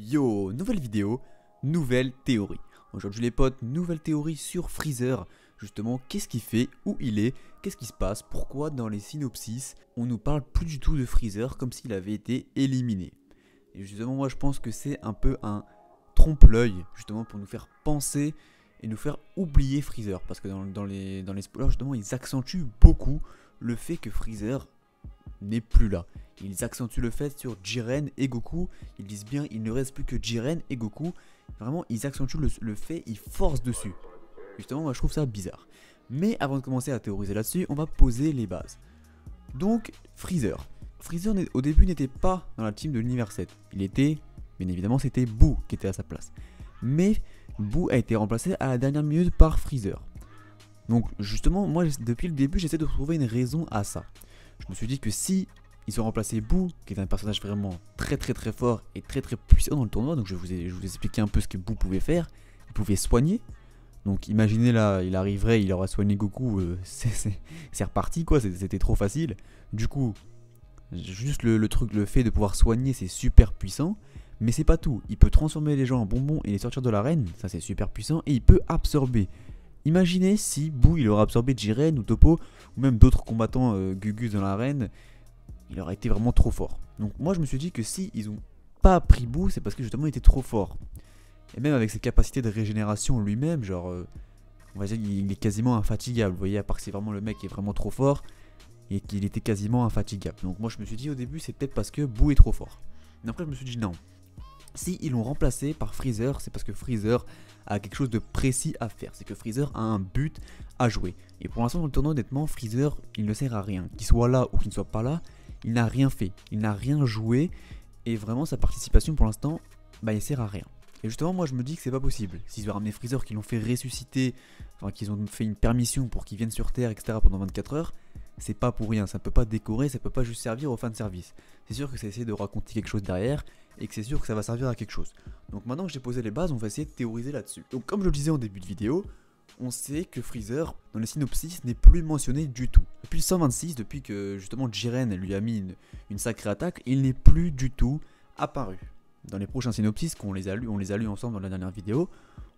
Yo, nouvelle vidéo, nouvelle théorie. Aujourd'hui les potes, nouvelle théorie sur Freezer. Justement, qu'est-ce qu'il fait, où il est, qu'est-ce qui se passe, pourquoi dans les synopsis, on nous parle plus du tout de Freezer comme s'il avait été éliminé. Et justement, moi je pense que c'est un peu un trompe-l'œil, justement pour nous faire penser et nous faire oublier Freezer. Parce que dans les spoilers, justement, ils accentuent beaucoup le fait que Freezer n'est plus là. Ils accentuent le fait sur Jiren et Goku. Ils disent bien il ne reste plus que Jiren et Goku. Vraiment, ils accentuent le fait, ils forcent dessus. Justement, moi je trouve ça bizarre. Mais avant de commencer à théoriser là-dessus, on va poser les bases. Donc, Freezer. Freezer au début n'était pas dans la team de l'univers 7. Il était, bien évidemment, c'était Boo qui était à sa place. Mais Boo a été remplacé à la dernière minute par Freezer. Donc, justement, moi depuis le début, j'essaie de trouver une raison à ça. Je me suis dit que si ils ont remplacé Boo, qui est un personnage vraiment très fort et très puissant dans le tournoi, donc je vous ai expliqué un peu ce que Boo pouvait faire. Il pouvait soigner. Donc imaginez là, il arriverait, il aurait soigné Goku, c'est reparti quoi, c'était trop facile. Du coup, juste le fait de pouvoir soigner, c'est super puissant. Mais c'est pas tout, il peut transformer les gens en bonbons et les sortir de l'arène, ça c'est super puissant, et il peut absorber. Imaginez si Boo il aurait absorbé Jiren ou Toppo, ou même d'autres combattants Gugus dans l'arène, il aurait été vraiment trop fort. Donc moi je me suis dit que si ils ont pas pris Boo, c'est parce que justement il était trop fort. Et même avec ses capacités de régénération lui-même, genre, on va dire qu'il est quasiment infatigable. Vous voyez, à part que c'est vraiment le mec qui est vraiment trop fort, et qu'il était quasiment infatigable. Donc moi je me suis dit au début c'est peut-être parce que Boo est trop fort. Mais après je me suis dit non. Si ils l'ont remplacé par Freezer, c'est parce que Freezer a quelque chose de précis à faire. C'est que Freezer a un but à jouer. Et pour l'instant dans le tournoi, honnêtement, Freezer, il ne sert à rien. Qu'il soit là ou qu'il ne soit pas là, il n'a rien fait. Il n'a rien joué. Et vraiment, sa participation pour l'instant, bah, il sert à rien. Et justement, moi je me dis que c'est pas possible. S'ils ont ramené Freezer, qu'ils l'ont fait ressusciter, enfin qu'ils ont fait une permission pour qu'il vienne sur Terre, etc. pendant 24 heures, c'est pas pour rien. Ça peut pas décorer, ça peut pas juste servir aux fans de service. C'est sûr que c'est essayer de raconter quelque chose derrière, et que c'est sûr que ça va servir à quelque chose. Donc maintenant que j'ai posé les bases, on va essayer de théoriser là-dessus. Donc comme je le disais en début de vidéo, on sait que Freezer, dans les synopsis, n'est plus mentionné du tout. Depuis le 126, depuis que justement Jiren lui a mis une sacrée attaque, il n'est plus du tout apparu. Dans les prochains synopsis, on les a lus ensemble dans la dernière vidéo,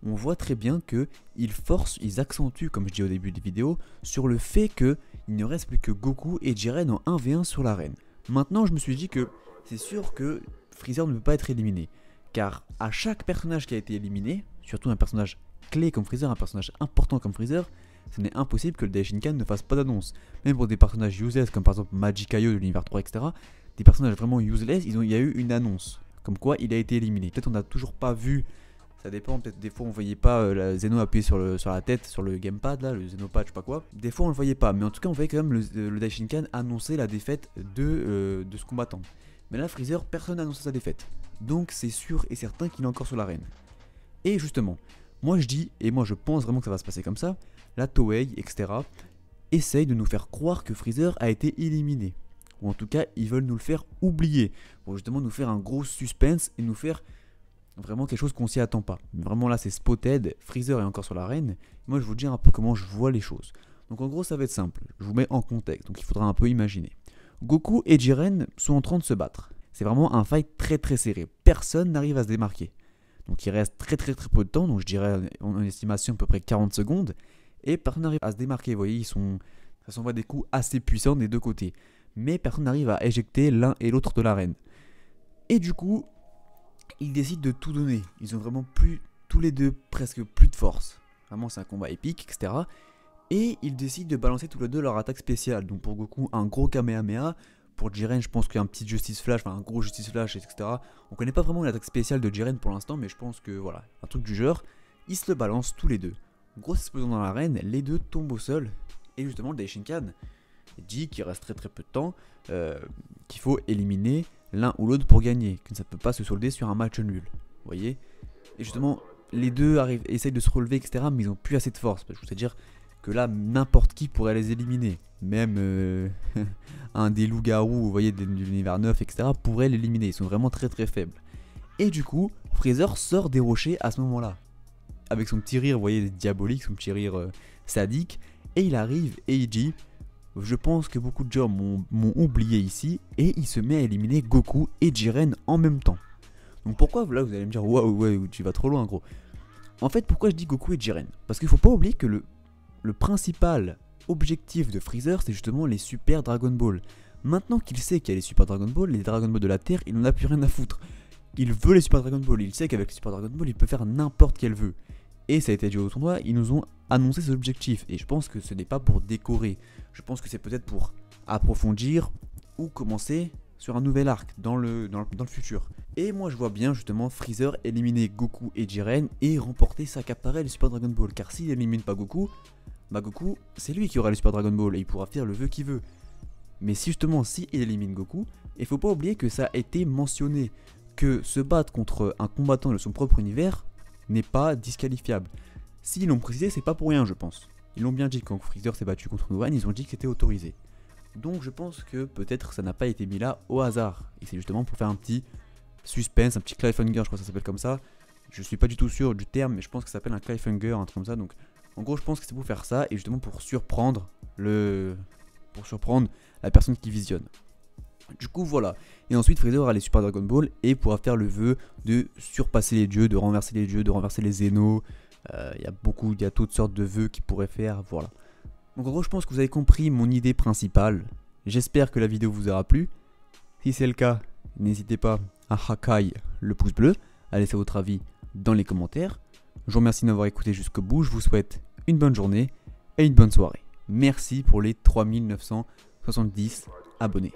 on voit très bien qu'ils forcent, ils accentuent, comme je dis au début des vidéos, sur le fait qu'il ne reste plus que Goku et Jiren en 1v1 sur l'arène. Maintenant, je me suis dit que c'est sûr que Freezer ne peut pas être éliminé. Car à chaque personnage qui a été éliminé, surtout un personnage clé comme Freezer, un personnage important comme Freezer, ce n'est impossible que le Daishinkan ne fasse pas d'annonce. Même pour des personnages useless comme par exemple Magikaio de l'univers 3, etc., des personnages vraiment useless, il y a eu une annonce. Comme quoi il a été éliminé. Peut-être on n'a toujours pas vu, ça dépend, peut-être des fois on voyait pas la Zeno appuyer sur la tête, sur le gamepad là, le Zenopad, je sais pas quoi. Des fois on le voyait pas, mais en tout cas on voyait quand même le Daishinkan annoncer la défaite de ce combattant. Mais là Freezer, personne n'a annoncé sa défaite. Donc c'est sûr et certain qu'il est encore sur l'arène. Et justement, moi je dis, et moi je pense vraiment que ça va se passer comme ça, la Toei, etc. essaye de nous faire croire que Freezer a été éliminé. Ou en tout cas, ils veulent nous le faire oublier. Pour justement nous faire un gros suspense et nous faire vraiment quelque chose qu'on s'y attend pas. Mais vraiment là, c'est spotted. Freezer est encore sur l'arène. Moi, je vais vous dire un peu comment je vois les choses. Donc en gros, ça va être simple. Je vous mets en contexte. Donc il faudra un peu imaginer. Goku et Jiren sont en train de se battre. C'est vraiment un fight très serré. Personne n'arrive à se démarquer. Donc il reste très peu de temps. Donc je dirais en estimation à peu près 40 secondes. Et personne n'arrive à se démarquer. Vous voyez, ça s'envoie des coups assez puissants des deux côtés. Mais personne n'arrive à éjecter l'un et l'autre de l'arène. Et du coup, ils décident de tout donner. Ils ont vraiment tous les deux presque plus de force. Vraiment, c'est un combat épique, etc. Et ils décident de balancer tous les deux leur attaque spéciale. Donc pour Goku, un gros Kamehameha. Pour Jiren, je pense qu'il y a un petit Justice Flash, enfin un gros Justice Flash, etc. On connaît pas vraiment l'attaque spéciale de Jiren pour l'instant, mais je pense que voilà, un truc du genre. Ils se le balancent tous les deux. Grosse explosion dans l'arène, les deux tombent au sol. Et justement, le Daishinkan dit qu'il reste très peu de temps, qu'il faut éliminer l'un ou l'autre pour gagner, que ça ne peut pas se solder sur un match nul. Vous voyez. Et justement, les deux essayent de se relever, etc. Mais ils n'ont plus assez de force. Je vous dire que là, n'importe qui pourrait les éliminer. Même un des loups-garous, vous voyez, de l'univers 9, etc. pourrait l'éliminer. Ils sont vraiment très faibles. Et du coup, Freezer sort des rochers à ce moment-là. Avec son petit rire, vous voyez, diabolique, son petit rire sadique. Et il arrive et il dit... Je pense que beaucoup de gens m'ont oublié ici et il se met à éliminer Goku et Jiren en même temps. Donc pourquoi, là vous allez me dire waouh ouais tu vas trop loin gros. En fait pourquoi je dis Goku et Jiren? Parce qu'il faut pas oublier que le principal objectif de Freezer c'est justement les Super Dragon Ball. Maintenant qu'il sait qu'il y a les Super Dragon Ball, les Dragon Ball de la Terre, il n'en a plus rien à foutre. Il veut les Super Dragon Ball, il sait qu'avec les Super Dragon Ball il peut faire n'importe quel vœu. Et ça a été dit au tournoi, ils nous ont annoncé ces objectifs. Et je pense que ce n'est pas pour décorer, je pense que c'est peut-être pour approfondir ou commencer sur un nouvel arc dans le futur. Et moi je vois bien justement Freezer éliminer Goku et Jiren et remporter sa cape pareille, les Super Dragon Ball. Car s'il élimine pas Goku, bah Goku c'est lui qui aura les Super Dragon Ball et il pourra faire le vœu qu'il veut. Mais si justement si il élimine Goku, il faut pas oublier que ça a été mentionné, que se battre contre un combattant de son propre univers n'est pas disqualifiable. S'ils l'ont précisé, c'est pas pour rien je pense. Ils l'ont bien dit quand Freezer s'est battu contre Gohan, ils ont dit que c'était autorisé. Donc je pense que peut-être ça n'a pas été mis là au hasard. Et c'est justement pour faire un petit suspense, un petit cliffhanger, je crois que ça s'appelle comme ça. Je suis pas du tout sûr du terme, mais je pense que ça s'appelle un cliffhanger, un truc comme ça. Donc en gros je pense que c'est pour faire ça et justement pour surprendre la personne qui visionne. Du coup voilà. Et ensuite Freezer aura les Super Dragon Ball et pourra faire le vœu de surpasser les dieux, de renverser les dieux, de renverser les Zénos. Il y a toutes sortes de vœux qu'il pourrait faire, voilà. Donc en gros je pense que vous avez compris mon idée principale. J'espère que la vidéo vous aura plu. Si c'est le cas, n'hésitez pas à hakai le pouce bleu, à laisser votre avis dans les commentaires. Je vous remercie de m'avoir écouté jusqu'au bout, je vous souhaite une bonne journée et une bonne soirée. Merci pour les 3970 abonnés.